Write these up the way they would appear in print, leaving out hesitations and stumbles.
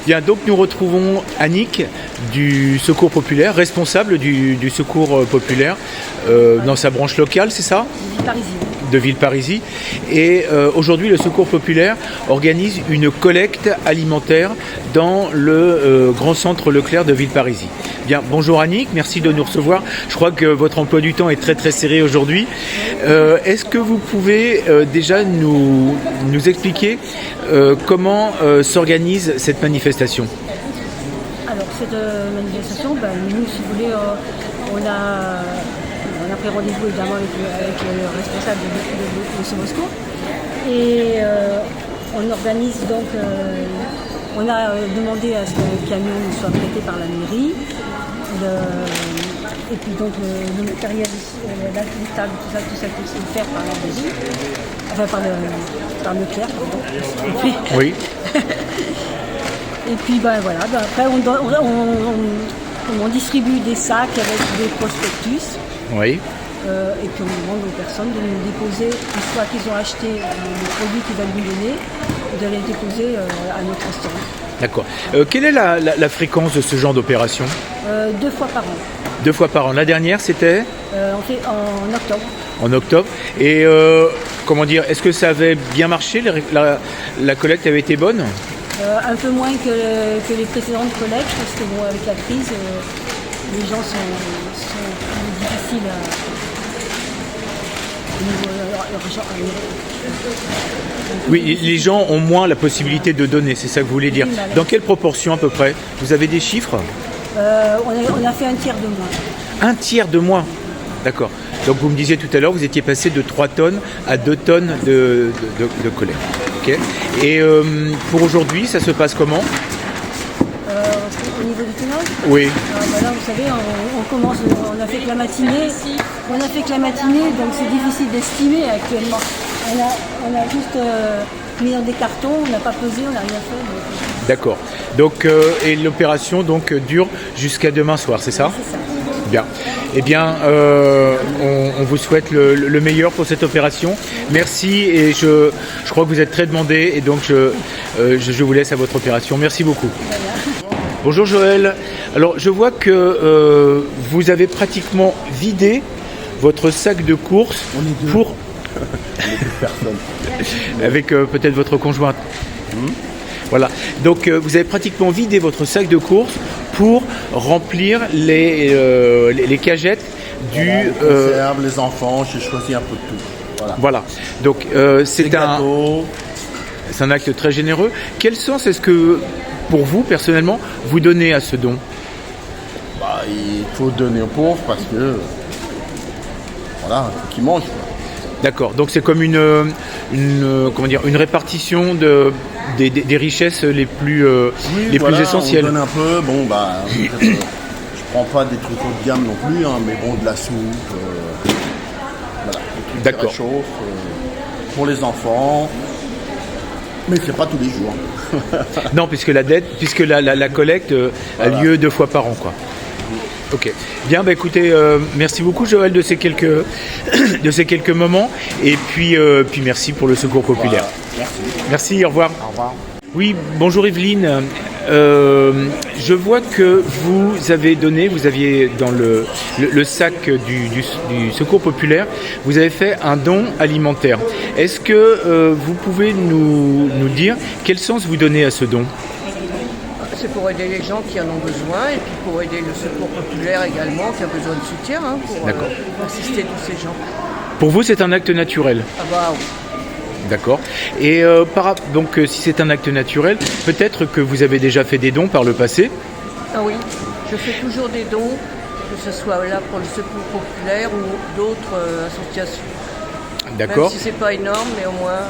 Bien, donc nous retrouvons Annick du Secours Populaire, responsable du Secours Populaire dans sa branche locale, c'est ça ? De Villeparisis. Et aujourd'hui, le Secours Populaire organise une collecte alimentaire dans le grand centre Leclerc de Villeparisis. Bien, bonjour Annick, merci de nous recevoir. Je crois que votre emploi du temps est très très serré aujourd'hui. Est-ce que vous pouvez déjà nous expliquer comment s'organise cette manifestation ? Alors cette manifestation, nous si vous voulez, on a pris rendez-vous évidemment avec le responsable de ce Moscou et on organise donc, on a demandé à ce que le camion nous soit prêté par la mairie. Et puis donc le matériel ici, la table, tout ça qui se fait par la mairie, enfin par Leclerc, pardon. Et puis, oui. Et puis voilà, après on distribue des sacs avec des prospectus. Oui. Et puis on demande aux personnes de nous déposer, une fois qu'ils ont acheté les produits qu'ils veulent nous donner, de les déposer à notre restaurant. D'accord. Quelle est la fréquence de ce genre d'opération ? 2 fois par an. 2 fois par an. La dernière, c'était ? On fait en octobre. En octobre. Et comment dire, est-ce que ça avait bien marché ? La collecte avait été bonne ? Un peu moins que les précédentes collectes, parce que bon, avec la crise, les gens sont plus difficiles à... Oui, les gens ont moins la possibilité de donner, c'est ça que vous voulez dire. Dans quelle proportion à peu près ? Vous avez des chiffres ? On a fait un tiers de moins. Un tiers de moins ? D'accord. Donc vous me disiez tout à l'heure, vous étiez passé de 3 tonnes à 2 tonnes de collecte. Okay. Et pour aujourd'hui, ça se passe comment ? Au niveau du tunnel ? Oui. Là, vous savez, on a fait que la matinée. On a fait que la matinée, donc c'est difficile d'estimer actuellement. On a juste mis dans des cartons, on n'a pas pesé, on n'a rien fait. Donc... D'accord. Donc, et l'opération donc dure jusqu'à demain soir, c'est ça ? Oui, c'est ça. Bien. Eh bien, on vous souhaite le meilleur pour cette opération. Merci et je crois que vous êtes très demandé et donc je vous laisse à votre opération. Merci beaucoup. Bonjour Joël. Alors je vois que vous avez pratiquement vidé votre sac de course pour... avec peut-être votre conjointe. Voilà. Donc vous avez pratiquement vidé votre sac de course pour remplir les cagettes du... les conserves, les enfants, j'ai choisi un peu de tout. Voilà. Donc c'est un acte très généreux. Quel sens est-ce que, pour vous, personnellement, vous donnez à ce don ? Il faut donner aux pauvres parce que... Voilà, il faut qu'ils mangent. D'accord. Donc c'est comme une répartition des richesses les plus essentielles. On donne un peu, je prends pas des trucs haut de gamme non plus, mais de la soupe, D'accord. Des choses pour les enfants, mais c'est pas tous les jours. Non, puisque la collecte a lieu 2 fois par an, quoi. Ok. Bien, écoutez, merci beaucoup Joël de ces quelques moments et puis merci pour le Secours Populaire. Voilà. Merci, au revoir. Au revoir. Oui, bonjour Evelyne. Je vois que vous aviez dans le sac du Secours Populaire, vous avez fait un don alimentaire. Est-ce que vous pouvez nous dire quel sens vous donnez à ce don ? C'est pour aider les gens qui en ont besoin et puis pour aider le Secours Populaire également qui a besoin de soutien pour assister tous ces gens. Pour vous, c'est un acte naturel ? Oui. D'accord. Et donc, si c'est un acte naturel, peut-être que vous avez déjà fait des dons par le passé ? Ah oui, je fais toujours des dons, que ce soit là pour le Secours Populaire ou d'autres associations. D'accord. Même si c'est pas énorme, mais au moins...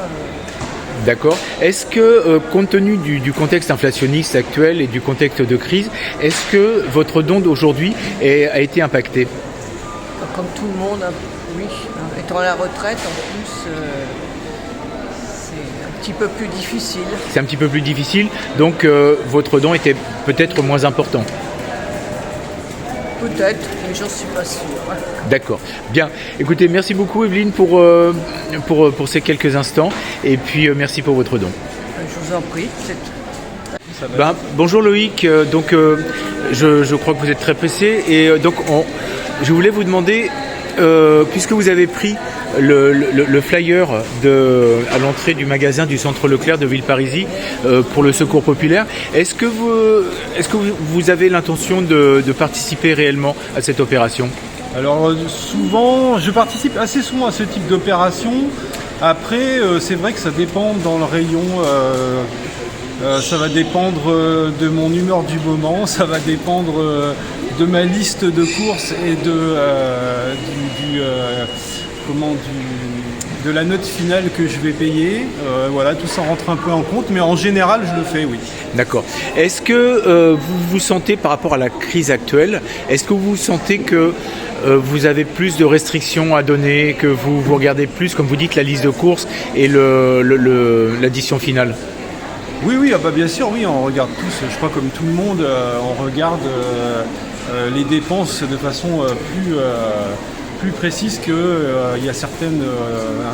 D'accord. Est-ce que, compte tenu du contexte inflationniste actuel et du contexte de crise, est-ce que votre don d'aujourd'hui a été impacté ? Comme tout le monde, oui. Étant à la retraite, en plus, c'est un petit peu plus difficile. C'est un petit peu plus difficile, donc votre don était peut-être moins important ? Peut-être, mais j'en suis pas sûre. D'accord. Bien. Écoutez, merci beaucoup Evelyne pour ces quelques instants et puis merci pour votre don. Je vous en prie. Ça va. Bonjour Loïc, je crois que vous êtes très pressé et je voulais vous demander, puisque vous avez pris le flyer à l'entrée du magasin du Centre Leclerc de Villeparisis pour le Secours Populaire, est-ce que vous avez l'intention de participer réellement à cette opération ? Alors souvent, je participe assez souvent à ce type d'opération. Après, c'est vrai que ça dépend dans le rayon. Ça va dépendre de mon humeur du moment, ça va dépendre de ma liste de courses et de la note finale que je vais payer. Voilà, tout ça rentre un peu en compte, mais en général, je le fais, oui. D'accord. Est-ce que vous vous sentez, par rapport à la crise actuelle, est-ce que vous sentez que vous avez plus de restrictions à donner, que vous regardez plus, comme vous dites, la liste de courses et l'addition finale ? Oui, bien sûr, oui, on regarde tous, je crois comme tout le monde, on regarde les dépenses de façon plus précise qu'il y a un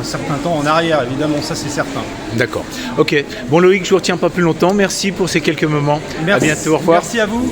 certain temps en arrière, évidemment, ça c'est certain. D'accord. Ok. Bon Loïc, je ne vous retiens pas plus longtemps. Merci pour ces quelques moments. Merci. À bientôt. Au revoir. Merci à vous.